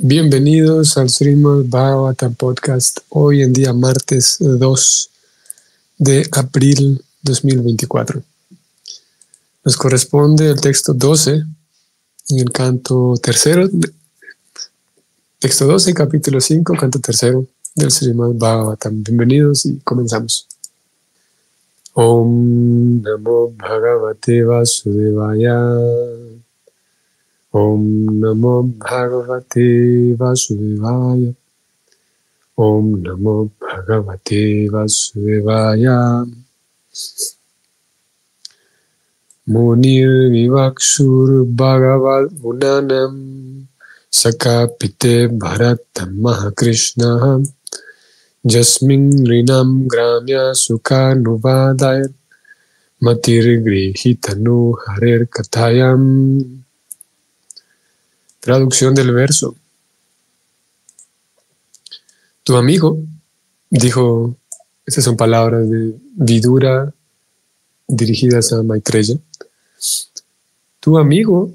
Bienvenidos al Srimad Bhagavatam Podcast, hoy en día martes 2 de abril 2024. Nos corresponde el texto 12 en el canto tercero, texto 12, capítulo 5, canto tercero del Srimad Bhagavatam. Bienvenidos y comenzamos. Om Namo Bhagavate Vasudevaya. Om Namo Bhagavate Vasudevaya. Om Namo Bhagavate Vasudevaya. Munir Vivakshur Bhagavad Gunanam Sakapite Bharatam Mahakrishna Jasmin Rinam Gramya Sukhanuvadayat Matir Grihitanu Harer Kathayam. Traducción del verso. Tu amigo, dijo, estas son palabras de Vidura dirigidas a Maitreya. Tu amigo,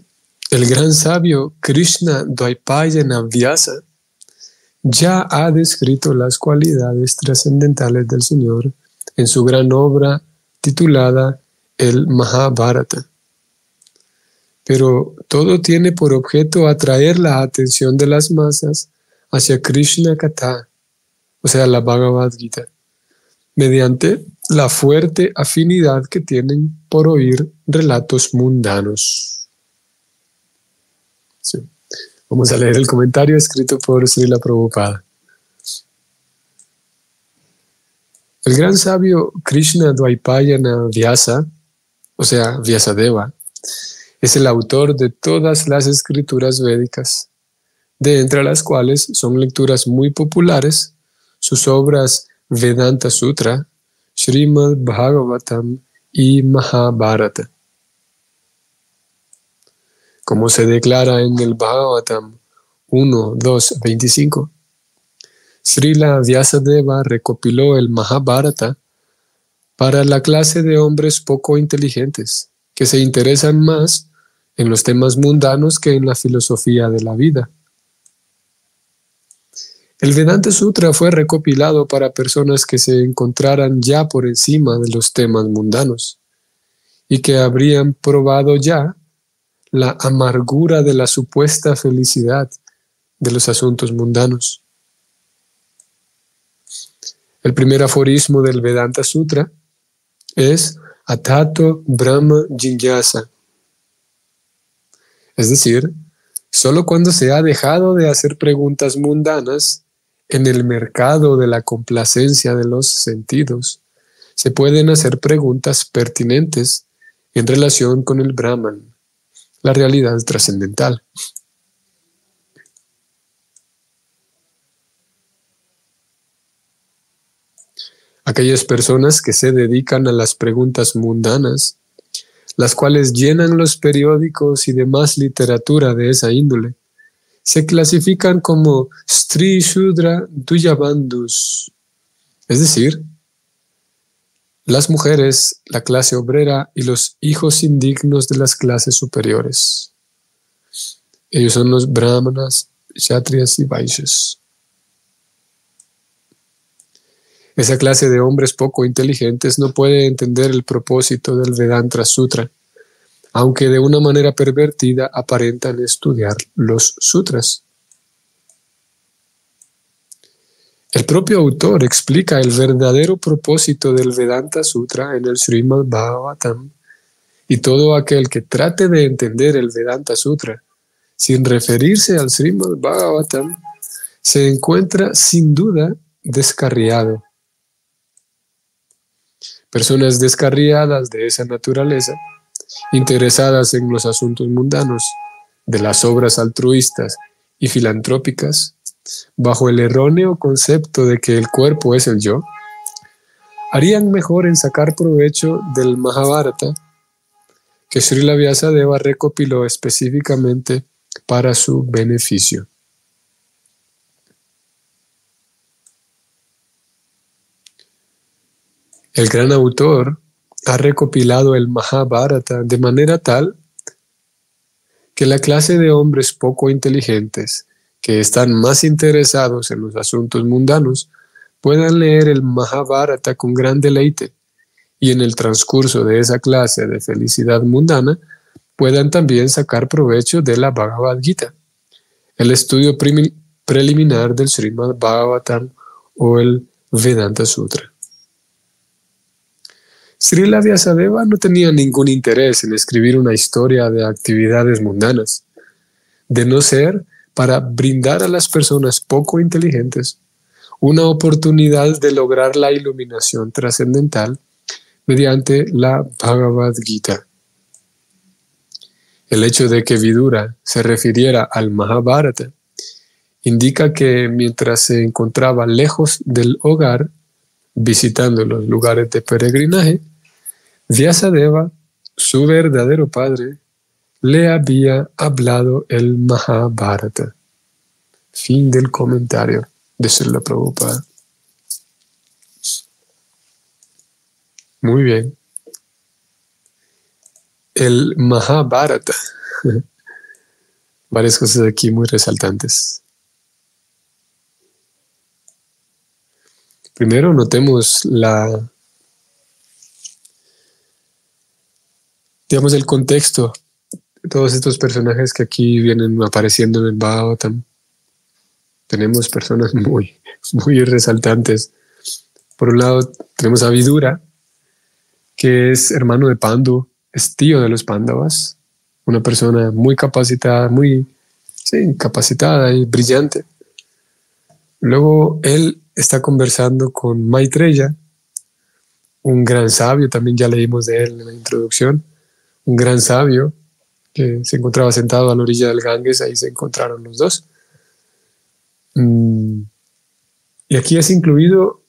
el gran sabio Krishna Dvaipayana Vyasa, ya ha descrito las cualidades trascendentales del Señor en su gran obra titulada el Mahabharata. Pero todo tiene por objeto atraer la atención de las masas hacia Krishna Katha, o sea, la Bhagavad Gita, mediante la fuerte afinidad que tienen por oír relatos mundanos. Sí. Vamos a leer el comentario escrito por Srila Prabhupada. El gran sabio Krishna Dvaipayana Vyasa, o sea, Vyasadeva, es el autor de todas las escrituras védicas, de entre las cuales son lecturas muy populares sus obras Vedanta Sutra, Srimad Bhagavatam y Mahabharata. Como se declara en el Bhagavatam 1.2.25, Srila Vyasadeva recopiló el Mahabharata para la clase de hombres poco inteligentes, que se interesan más en los temas mundanos que en la filosofía de la vida. El Vedanta Sutra fue recopilado para personas que se encontraran ya por encima de los temas mundanos y que habrían probado ya la amargura de la supuesta felicidad de los asuntos mundanos. El primer aforismo del Vedanta Sutra es Atato Brahma Jiññāsa. Es decir, solo cuando se ha dejado de hacer preguntas mundanas en el mercado de la complacencia de los sentidos, se pueden hacer preguntas pertinentes en relación con el Brahman, la realidad trascendental. Aquellas personas que se dedican a las preguntas mundanas, las cuales llenan los periódicos y demás literatura de esa índole, se clasifican como Stri Shudra Duyabandhus, es decir, las mujeres, la clase obrera y los hijos indignos de las clases superiores. Ellos son los brahmanas, kshatriyas y vaishyas. Esa clase de hombres poco inteligentes no puede entender el propósito del Vedanta Sutra, aunque de una manera pervertida aparentan estudiar los sutras. El propio autor explica el verdadero propósito del Vedanta Sutra en el Srimad Bhagavatam, y todo aquel que trate de entender el Vedanta Sutra sin referirse al Srimad Bhagavatam se encuentra sin duda descarriado. Personas descarriadas de esa naturaleza, interesadas en los asuntos mundanos, de las obras altruistas y filantrópicas, bajo el erróneo concepto de que el cuerpo es el yo, harían mejor en sacar provecho del Mahabharata, que Srila Vyasadeva recopiló específicamente para su beneficio. El gran autor ha recopilado el Mahabharata de manera tal que la clase de hombres poco inteligentes que están más interesados en los asuntos mundanos puedan leer el Mahabharata con gran deleite y en el transcurso de esa clase de felicidad mundana puedan también sacar provecho de la Bhagavad Gita, el estudio preliminar del Srimad Bhagavatam o el Vedanta Sutra. Srila Vyasadeva no tenía ningún interés en escribir una historia de actividades mundanas, de no ser para brindar a las personas poco inteligentes una oportunidad de lograr la iluminación trascendental mediante la Bhagavad Gita. El hecho de que Vidura se refiriera al Mahabharata indica que mientras se encontraba lejos del hogar, visitando los lugares de peregrinaje, Vyasadeva, su verdadero padre, le había hablado el Mahabharata. Fin del comentario de Srila Prabhupada. Muy bien. El Mahabharata. Varias cosas aquí muy resaltantes. Primero notemos el contexto de todos estos personajes que aquí vienen apareciendo en el Bhagavatam. Tenemos personas muy, muy resaltantes. Por un lado tenemos a Vidura, que es hermano de Pandu, es tío de los Pándavas, una persona muy capacitada, capacitada y brillante. Luego él está conversando con Maitreya, un gran sabio, también ya leímos de él en la introducción, un gran sabio que se encontraba sentado a la orilla del Ganges, ahí se encontraron los dos. Y aquí es incluido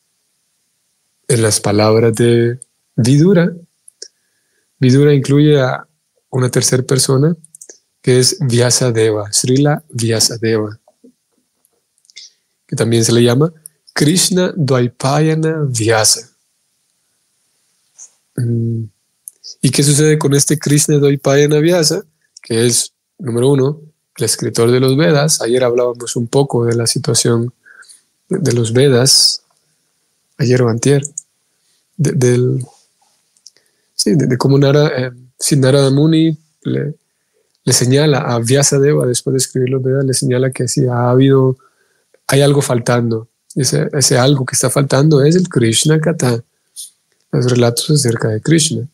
en las palabras de Vidura. Vidura incluye a una tercera persona que es Vyasadeva, Srila Vyasadeva, que también se le llama Krishna Dvaipayana Vyasa. ¿Y qué sucede con este Krishna Dvaipayana Vyasa? Que es, número uno, el escritor de los Vedas. Ayer hablábamos un poco de la situación de los Vedas, ayer o antier, de cómo Narada Muni le señala a Vyasadeva, después de escribir los Vedas, le señala que sí hay algo faltando. Ese algo que está faltando es el Krishna Katha, los relatos acerca de Krishna.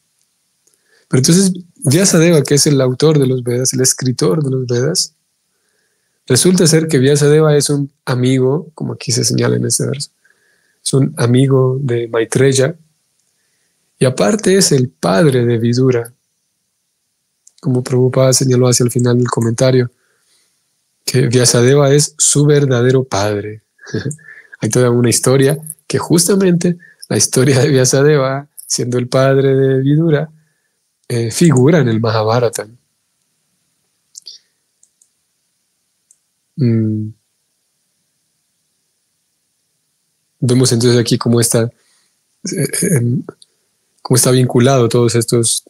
Pero entonces Vyasadeva, que es el autor de los Vedas, el escritor de los Vedas, resulta ser que Vyasadeva es un amigo, como aquí se señala en este verso, es un amigo de Maitreya, y aparte es el padre de Vidura, como Prabhupada señaló hacia el final del comentario, que Vyasadeva es su verdadero padre. Hay toda una historia que justamente la historia de Vyasadeva, siendo el padre de Vidura, figura en el Mahabharata. Vemos entonces aquí cómo está vinculado todos estos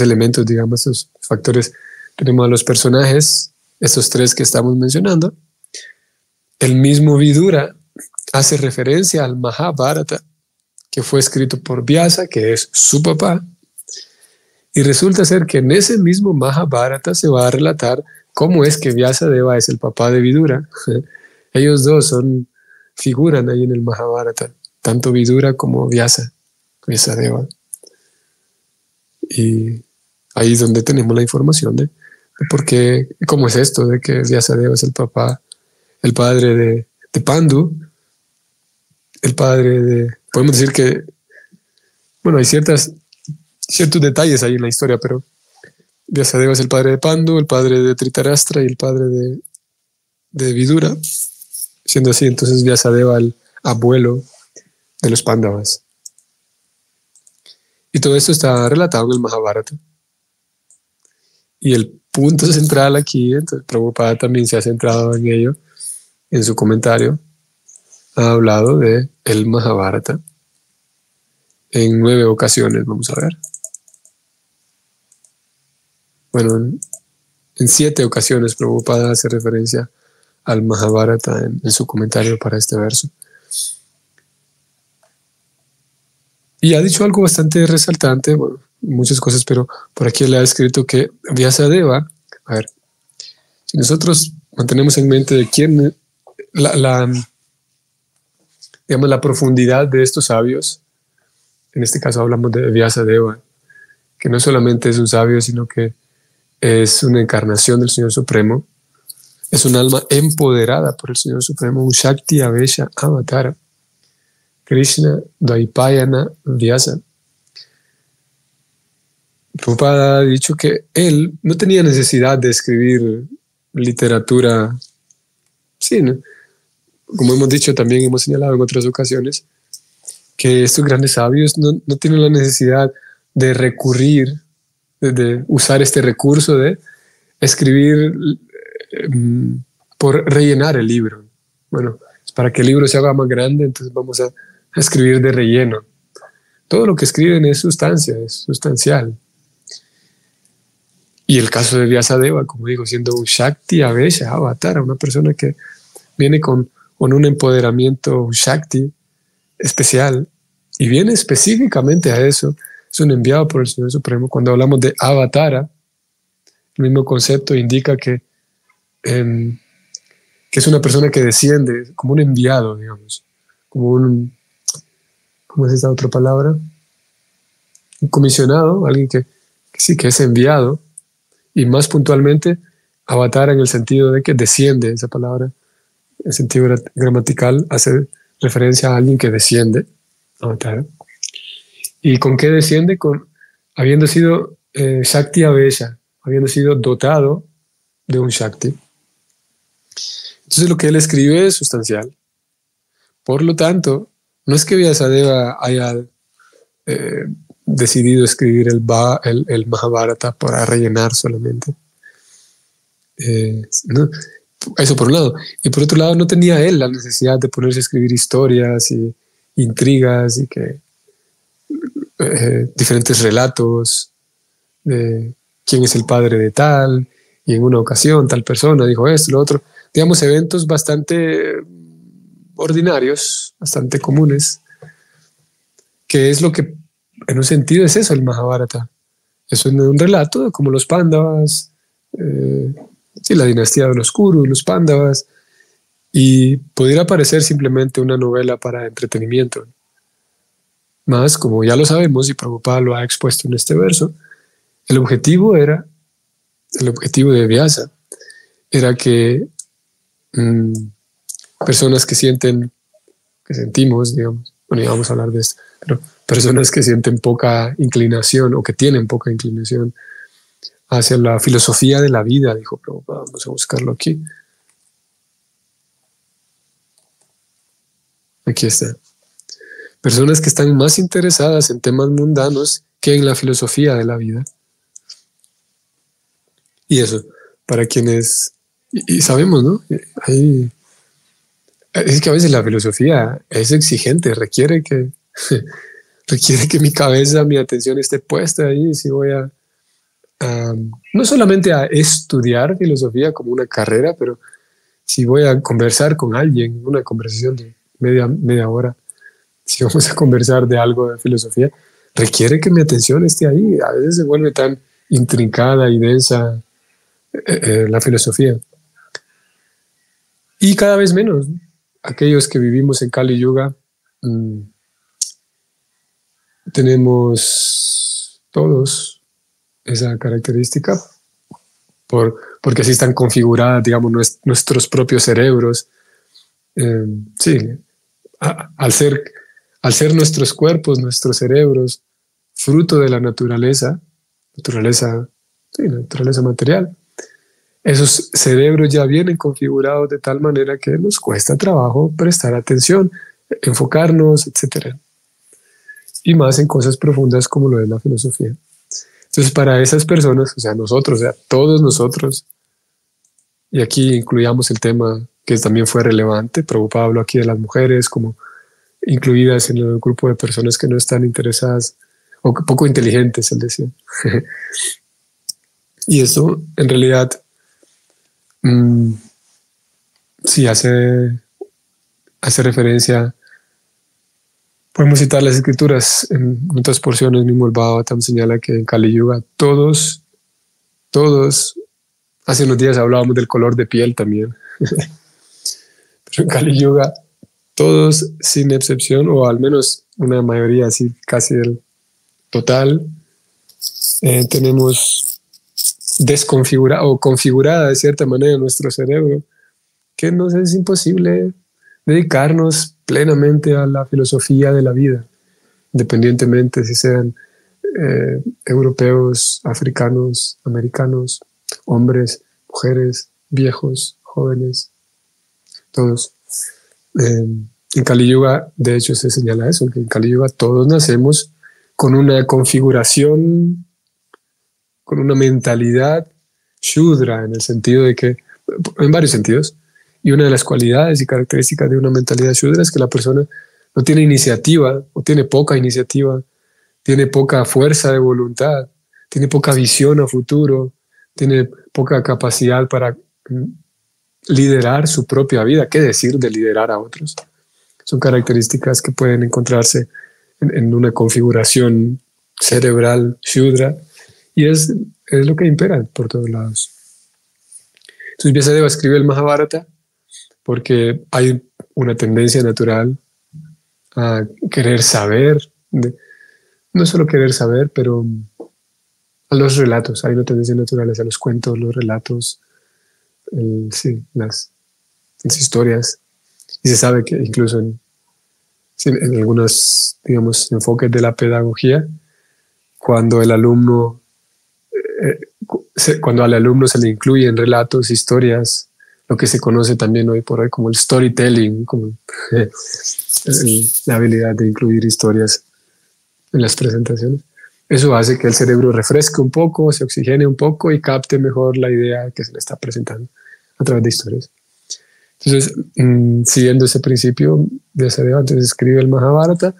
elementos, digamos, estos factores. Tenemos a los personajes, estos tres que estamos mencionando. El mismo Vidura hace referencia al Mahabharata, que fue escrito por Vyasa, que es su papá. Y resulta ser que en ese mismo Mahabharata se va a relatar cómo es que Vyasadeva es el papá de Vidura. Ellos dos figuran ahí en el Mahabharata, tanto Vidura como Vyasadeva. Y ahí es donde tenemos la información de por qué, cómo es esto, de que Vyasadeva es el padre de Pandu, podemos decir que, bueno, hay ciertos detalles ahí en la historia, pero Vyasadeva es el padre de Pandu, el padre de Dhritarashtra y el padre de Vidura, siendo así entonces Vyasadeva el abuelo de los Pándavas. Y todo esto está relatado en el Mahabharata. Y el punto central aquí, entonces Prabhupada también se ha centrado en ello, en su comentario, ha hablado de el Mahabharata en 9 ocasiones, vamos a ver. Bueno, en 7 ocasiones Prabhupada hace referencia al Mahabharata en su comentario para este verso. Y ha dicho algo bastante resaltante, bueno, muchas cosas, pero por aquí le ha escrito que Vyasadeva, a ver, si nosotros mantenemos en mente de quién, digamos, la profundidad de estos sabios, en este caso hablamos de Vyasadeva, que no solamente es un sabio, sino que es una encarnación del Señor Supremo, es un alma empoderada por el Señor Supremo, un Shakti Avesha Avatara, Krishna Dvaipayana Vyasa. Prabhupada ha dicho que él no tenía necesidad de escribir literatura, sí, ¿no? Como hemos dicho, también hemos señalado en otras ocasiones, que estos grandes sabios no tienen la necesidad de recurrir, de usar este recurso de escribir por rellenar el libro. Bueno, para que el libro se haga más grande, entonces vamos a escribir de relleno. Todo lo que escriben es sustancia, es sustancial. Y el caso de Vyasadeva, como digo, siendo un Shakti Avesha Avatara, una persona que viene con un empoderamiento, un Shakti especial, y viene específicamente a eso, es un enviado por el Señor Supremo. Cuando hablamos de Avatara, el mismo concepto indica que es una persona que desciende como un enviado, digamos, como un, ¿cómo es esta otra palabra? Un comisionado, alguien que sí, que es enviado, y más puntualmente, Avatara en el sentido de que desciende, esa palabra, en sentido gramatical, hace referencia a alguien que desciende, Avatara. ¿Y con qué desciende? Habiendo sido Shakti Avesha, habiendo sido dotado de un Shakti. Entonces lo que él escribe es sustancial. Por lo tanto, no es que Vyasadeva haya decidido escribir el Mahabharata para rellenar solamente. ¿No? Eso por un lado. Y por otro lado, no tenía él la necesidad de ponerse a escribir historias y intrigas y que diferentes relatos de quién es el padre de tal, y en una ocasión tal persona dijo esto, lo otro. Digamos, eventos bastante ordinarios, bastante comunes, que es lo que, en un sentido, es eso el Mahabharata. Es un relato de cómo los Pándavas, sí, la dinastía de los Kuru, los Pándavas, y pudiera parecer simplemente una novela para entretenimiento. Más, como ya lo sabemos, y Prabhupada lo ha expuesto en este verso, el objetivo de Vyasa era que personas que sentimos, digamos, bueno, ya vamos a hablar de esto, pero personas que sienten poca inclinación o que tienen poca inclinación hacia la filosofía de la vida, dijo Prabhupada. Vamos a buscarlo aquí. Aquí está. Personas que están más interesadas en temas mundanos que en la filosofía de la vida. Y eso, para quienes, y sabemos, ¿no? Es que a veces la filosofía es exigente, requiere que mi cabeza, mi atención esté puesta ahí, si voy no solamente a estudiar filosofía como una carrera, pero si voy a conversar con alguien, una conversación de media hora, si vamos a conversar de algo de filosofía, requiere que mi atención esté ahí. A veces se vuelve tan intrincada y densa la filosofía. Y cada vez menos, ¿no? Aquellos que vivimos en Kali Yuga, tenemos todos esa característica porque así están configuradas, digamos, nuestros propios cerebros. Sí, al ser nuestros cuerpos, nuestros cerebros, fruto de la naturaleza material, esos cerebros ya vienen configurados de tal manera que nos cuesta trabajo prestar atención, enfocarnos, etc. Y más en cosas profundas como lo es la filosofía. Entonces, para esas personas, o sea, nosotros, o sea, todos nosotros, y aquí incluíamos el tema que también fue relevante, Prabhupada habló aquí de las mujeres como incluidas en el grupo de personas que no están interesadas o poco inteligentes, él decía. Y eso, en realidad, sí hace referencia. Podemos citar las escrituras en otras porciones. Mismo el Bhagavatam señala que en Kali Yuga todos, hace unos días hablábamos del color de piel también, pero en Kali Yuga todos sin excepción, o al menos una mayoría, así casi el total, tenemos desconfigurada o configurada de cierta manera nuestro cerebro, que nos es imposible dedicarnos plenamente a la filosofía de la vida, independientemente si sean europeos, africanos, americanos, hombres, mujeres, viejos, jóvenes, todos. En Kali Yuga, de hecho, se señala eso, que en Kali Yuga todos nacemos con una configuración, con una mentalidad Shudra, en el sentido de que, en varios sentidos, y una de las cualidades y características de una mentalidad Shudra es que la persona no tiene iniciativa, o tiene poca iniciativa, tiene poca fuerza de voluntad, tiene poca visión a futuro, tiene poca capacidad para liderar su propia vida. ¿Qué decir de liderar a otros? Son características que pueden encontrarse en una configuración cerebral Shudra, y es lo que impera por todos lados. Entonces Vyasadeva escribe el Mahabharata porque hay una tendencia natural a querer saber, no solo querer saber, pero a los relatos. Hay una tendencia natural hacia los cuentos, los relatos, las historias. Y se sabe que incluso en algunos, digamos, enfoques de la pedagogía, cuando el alumno, cuando al alumno se le incluyen relatos, historias, lo que se conoce también hoy por hoy como el storytelling, como la habilidad de incluir historias en las presentaciones. Eso hace que el cerebro refresque un poco, se oxigene un poco y capte mejor la idea que se le está presentando a través de historias. Entonces, siguiendo ese principio, Vyasadeva entonces escribe el Mahabharata,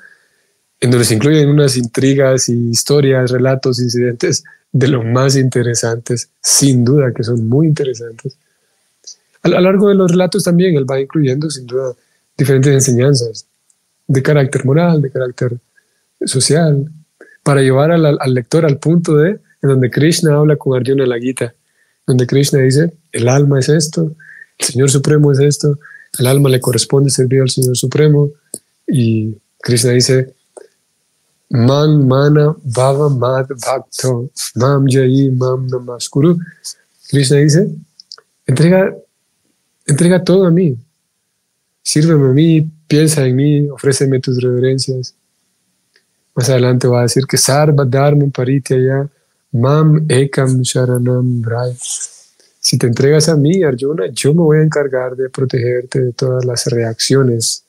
en donde se incluyen unas intrigas y historias, relatos, incidentes de lo más interesantes, sin duda que son muy interesantes. A lo largo de los relatos también él va incluyendo sin duda diferentes enseñanzas de carácter moral, de carácter social, para llevar al lector al punto en donde Krishna habla con Arjuna en la Gita, donde Krishna dice, el alma es esto, el Señor Supremo es esto, al alma le corresponde servir al Señor Supremo, y Krishna dice, Man mana bhava mad bhakto mam jayi mam namaskuru. Krishna dice, entrega todo a mí, sírveme a mí, piensa en mí, ofréceme tus reverencias. Más adelante va a decir que Sarva Dharma Parityaya Mam Ekam Sharanam Vraya. Si te entregas a mí, Arjuna, yo me voy a encargar de protegerte de todas las reacciones.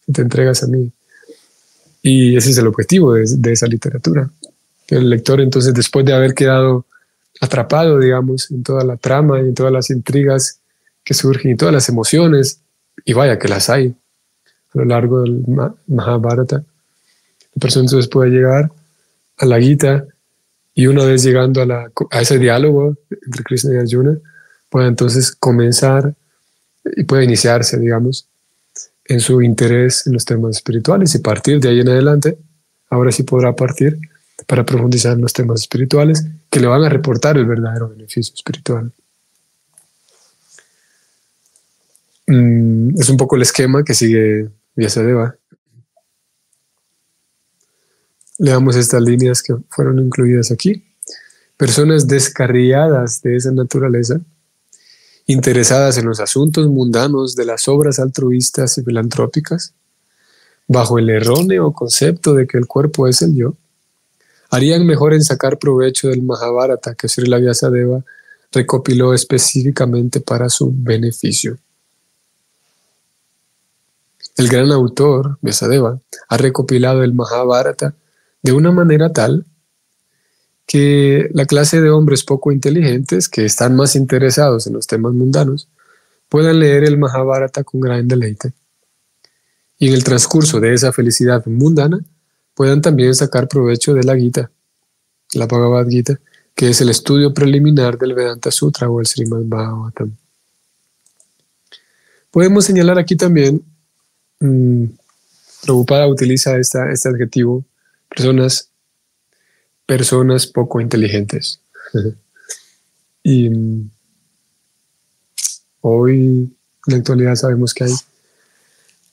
Si te entregas a mí. Y ese es el objetivo de esa literatura. Que el lector entonces, después de haber quedado atrapado, digamos, en toda la trama y en todas las intrigas que surgen y todas las emociones, y vaya que las hay a lo largo del Mahabharata, la persona entonces puede llegar a la Gita, y una vez llegando a ese diálogo entre Krishna y Arjuna, puede entonces comenzar y puede iniciarse, digamos, en su interés en los temas espirituales, y partir de ahí en adelante, ahora sí podrá partir para profundizar en los temas espirituales que le van a reportar el verdadero beneficio espiritual. Es un poco el esquema que sigue Vyasadeva. Leamos estas líneas que fueron incluidas aquí. Personas descarriadas de esa naturaleza, interesadas en los asuntos mundanos de las obras altruistas y filantrópicas, bajo el erróneo concepto de que el cuerpo es el yo, harían mejor en sacar provecho del Mahabharata que Srila Vyasadeva recopiló específicamente para su beneficio. El gran autor, Vyasadeva, ha recopilado el Mahabharata de una manera tal que la clase de hombres poco inteligentes que están más interesados en los temas mundanos puedan leer el Mahabharata con gran deleite, y en el transcurso de esa felicidad mundana puedan también sacar provecho de la Gita, la Bhagavad Gita, que es el estudio preliminar del Vedanta Sutra o el Srimad Bhagavatam. Podemos señalar aquí también, Prabhupada utiliza este adjetivo, personas poco inteligentes. Y hoy, en la actualidad, sabemos que hay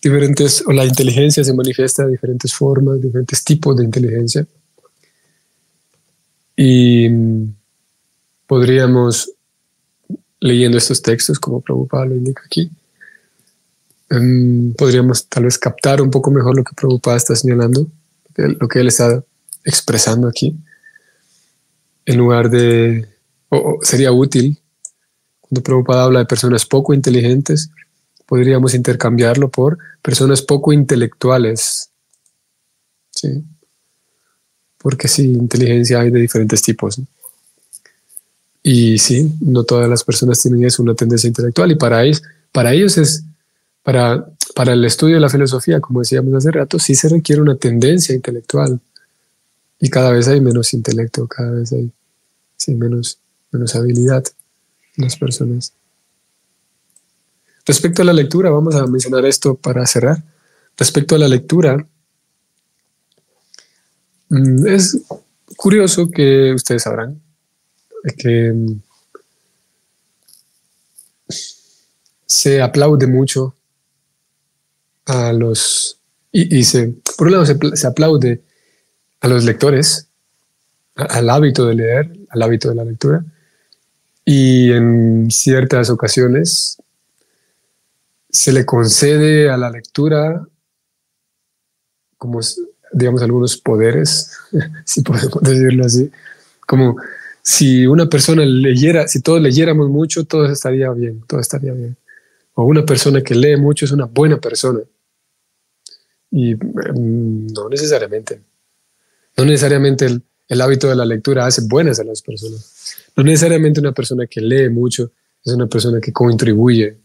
diferentes, o la inteligencia se manifiesta de diferentes formas, diferentes tipos de inteligencia. Y podríamos, leyendo estos textos, como Prabhupada lo indica aquí, podríamos tal vez captar un poco mejor lo que Prabhupada está señalando, lo que él está expresando aquí, en lugar de, o sería útil, cuando Prabhupada habla de personas poco inteligentes, podríamos intercambiarlo por personas poco intelectuales, ¿sí? Porque sí, inteligencia hay de diferentes tipos, ¿no? Y sí, no todas las personas tienen eso, una tendencia intelectual, y para ellos es, para el estudio de la filosofía, como decíamos hace rato, sí se requiere una tendencia intelectual, y cada vez hay menos intelecto, cada vez hay sí, menos habilidad en las personas. Respecto a la lectura, vamos a mencionar esto para cerrar. Respecto a la lectura, es curioso que ustedes sabrán que se aplaude mucho a los, por un lado se aplaude a los lectores, al hábito de leer, al hábito de la lectura, y en ciertas ocasiones se le concede a la lectura como, digamos, algunos poderes, si podemos decirlo así, como si una persona leyera, si todos leyéramos mucho, todo estaría bien, todo estaría bien. O una persona que lee mucho es una buena persona. Y no necesariamente. No necesariamente el hábito de la lectura hace buenas a las personas. No necesariamente una persona que lee mucho es una persona que contribuye.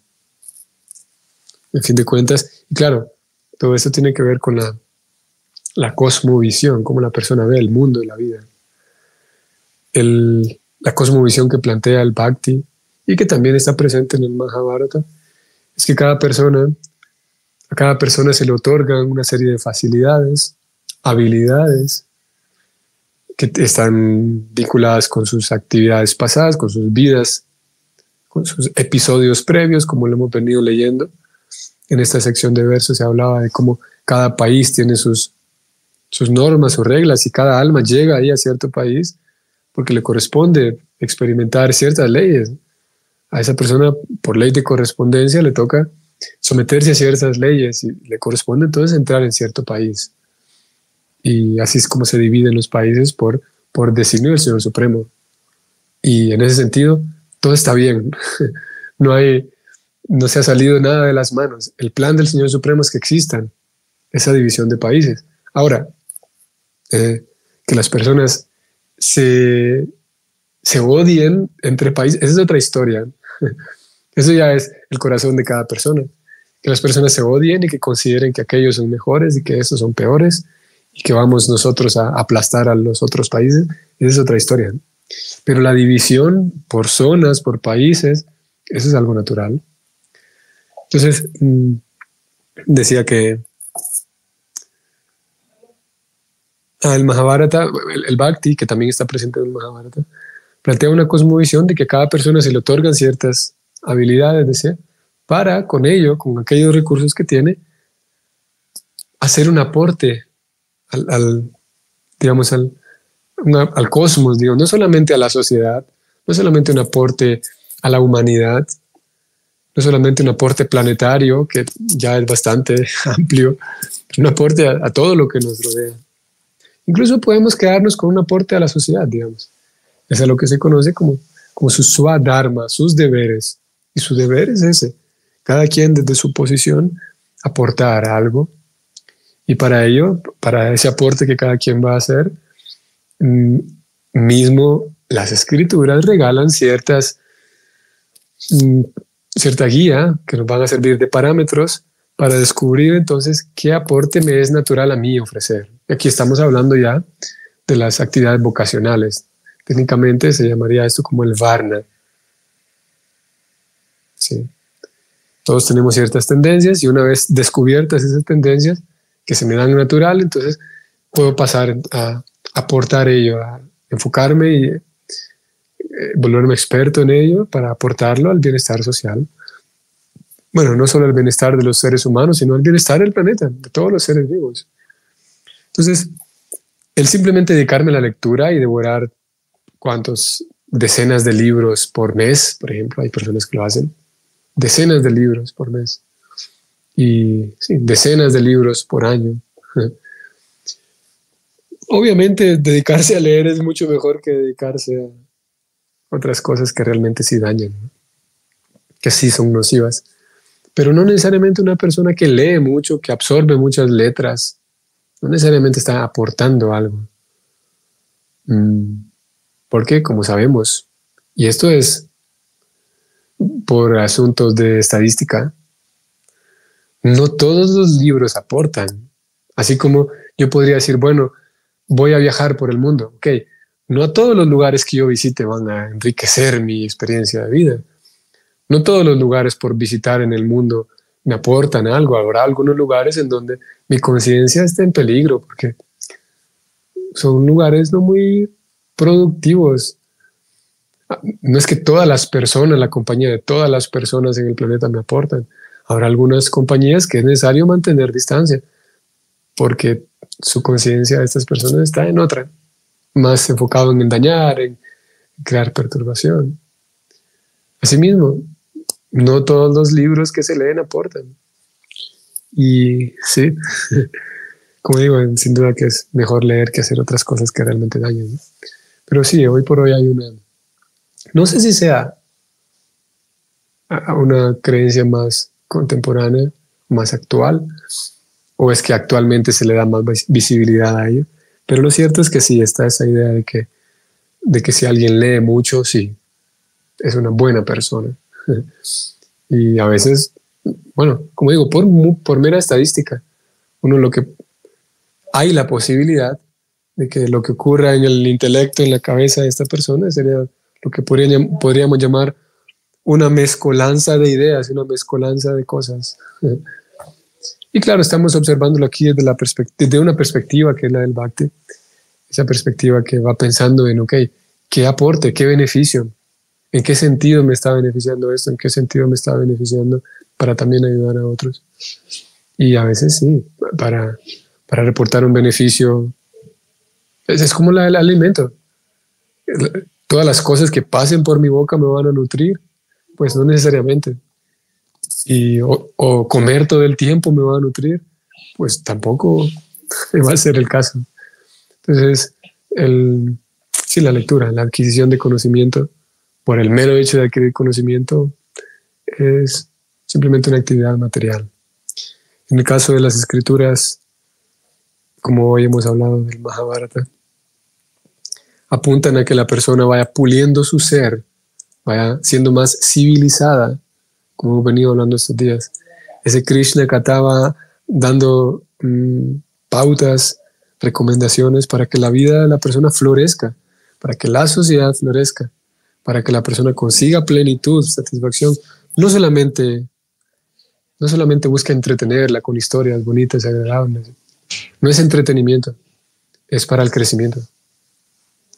En fin de cuentas, y claro, todo esto tiene que ver con la cosmovisión, cómo la persona ve el mundo y la vida. La cosmovisión que plantea el Bhakti y que también está presente en el Mahabharata es que a cada persona se le otorgan una serie de facilidades, habilidades que están vinculadas con sus actividades pasadas, con sus vidas, con sus episodios previos, como lo hemos venido leyendo. En esta sección de versos se hablaba de cómo cada país tiene sus normas o reglas y cada alma llega ahí a cierto país porque le corresponde experimentar ciertas leyes. A esa persona, por ley de correspondencia, le toca someterse a ciertas leyes y le corresponde entonces entrar en cierto país. Y así es como se dividen los países por designio del Señor Supremo. Y en ese sentido, todo está bien. No se ha salido nada de las manos. El plan del Señor Supremo es que existan esa división de países. Ahora, que las personas se odien entre países, esa es otra historia. Eso ya es el corazón de cada persona. Que las personas se odien y que consideren que aquellos son mejores y que estos son peores y que vamos nosotros a aplastar a los otros países, esa es otra historia. Pero la división por zonas, por países, eso es algo natural. Entonces, decía que el Mahabharata, el Bhakti, que también está presente en el Mahabharata, plantea una cosmovisión de que a cada persona se le otorgan ciertas habilidades, decía, para con ello, con aquellos recursos que tiene, hacer un aporte digamos, al cosmos, digo, no solamente a la sociedad, no solamente un aporte a la humanidad, no solamente un aporte planetario, que ya es bastante amplio, un aporte a todo lo que nos rodea. Incluso podemos quedarnos con un aporte a la sociedad, digamos. Es a lo que se conoce como su swadharma, sus deberes. Y su deber es ese. Cada quien desde su posición aportar algo. Y para ello, para ese aporte que cada quien va a hacer, mismo las escrituras regalan cierta guía que nos van a servir de parámetros para descubrir entonces qué aporte me es natural a mí ofrecer. Aquí estamos hablando ya de las actividades vocacionales. Técnicamente se llamaría esto como el varna. Sí. Todos tenemos ciertas tendencias y una vez descubiertas esas tendencias que se me dan natural, entonces puedo pasar a aportar ello, a enfocarme y volverme experto en ello para aportarlo al bienestar social. Bueno, no solo al bienestar de los seres humanos, sino al bienestar del planeta, de todos los seres vivos. Entonces, el simplemente dedicarme a la lectura y devorar decenas de libros por mes, por ejemplo, hay personas que lo hacen, decenas de libros por mes y sí, decenas de libros por año. Obviamente, dedicarse a leer es mucho mejor que dedicarse a otras cosas que realmente sí dañan, ¿no? Que sí son nocivas. Pero no necesariamente una persona que lee mucho, que absorbe muchas letras, no necesariamente está aportando algo. Porque, como sabemos, y esto es por asuntos de estadística, no todos los libros aportan. Así como yo podría decir, bueno, voy a viajar por el mundo. Ok, no a todos los lugares que yo visite van a enriquecer mi experiencia de vida. No todos los lugares por visitar en el mundo me aportan algo. Habrá algunos lugares en donde mi conciencia está en peligro porque son lugares no muy productivos. No es que todas las personas, la compañía de todas las personas en el planeta me aportan. Habrá algunas compañías que es necesario mantener distancia porque su conciencia de estas personas está en otra, más enfocado en dañar, en crear perturbación. Asimismo, no todos los libros que se leen aportan. Y sí, como digo, sin duda que es mejor leer que hacer otras cosas que realmente dañan, ¿no? Pero sí, hoy por hoy hay no sé si sea una creencia más contemporánea, más actual, o es que actualmente se le da más visibilidad a ello. Pero lo cierto es que sí, está esa idea de que si alguien lee mucho, sí, es una buena persona. Y a veces, bueno, como digo, por mera estadística, hay la posibilidad de que lo que ocurra en el intelecto, en la cabeza de esta persona, sería lo que podríamos llamar una mezcolanza de ideas, una mezcolanza de cosas. Y claro, estamos observándolo aquí desde una perspectiva que es la del Bhakti, esa perspectiva que va pensando en, ok, ¿qué aporte, qué beneficio? ¿En qué sentido me está beneficiando esto? ¿En qué sentido me está beneficiando para también ayudar a otros? Y a veces sí, para reportar un beneficio, es como el alimento. Todas las cosas que pasen por mi boca me van a nutrir, pues no necesariamente. O comer todo el tiempo me va a nutrir, pues tampoco va a ser el caso. Entonces, sí, la lectura, la adquisición de conocimiento, por el mero hecho de adquirir conocimiento, es simplemente una actividad material. En el caso de las escrituras, como hoy hemos hablado del Mahabharata, apuntan a que la persona vaya puliendo su ser, vaya siendo más civilizada, como hemos venido hablando estos días. Ese Krishna que estaba dando pautas, recomendaciones para que la vida de la persona florezca, para que la sociedad florezca, para que la persona consiga plenitud, satisfacción. No solamente busca entretenerla con historias bonitas y agradables. No es entretenimiento, es para el crecimiento.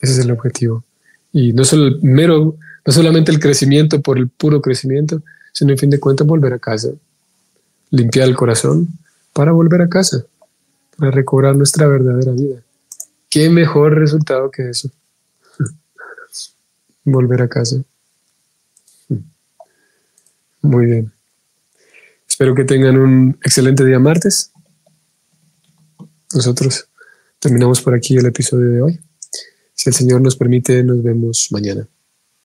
Ese es el objetivo. Y no solamente el crecimiento por el puro crecimiento, sino en fin de cuentas volver a casa, limpiar el corazón para volver a casa, para recobrar nuestra verdadera vida. ¿Qué mejor resultado que eso? Volver a casa. Muy bien. Espero que tengan un excelente día martes. Nosotros terminamos por aquí el episodio de hoy. Si el Señor nos permite, nos vemos mañana.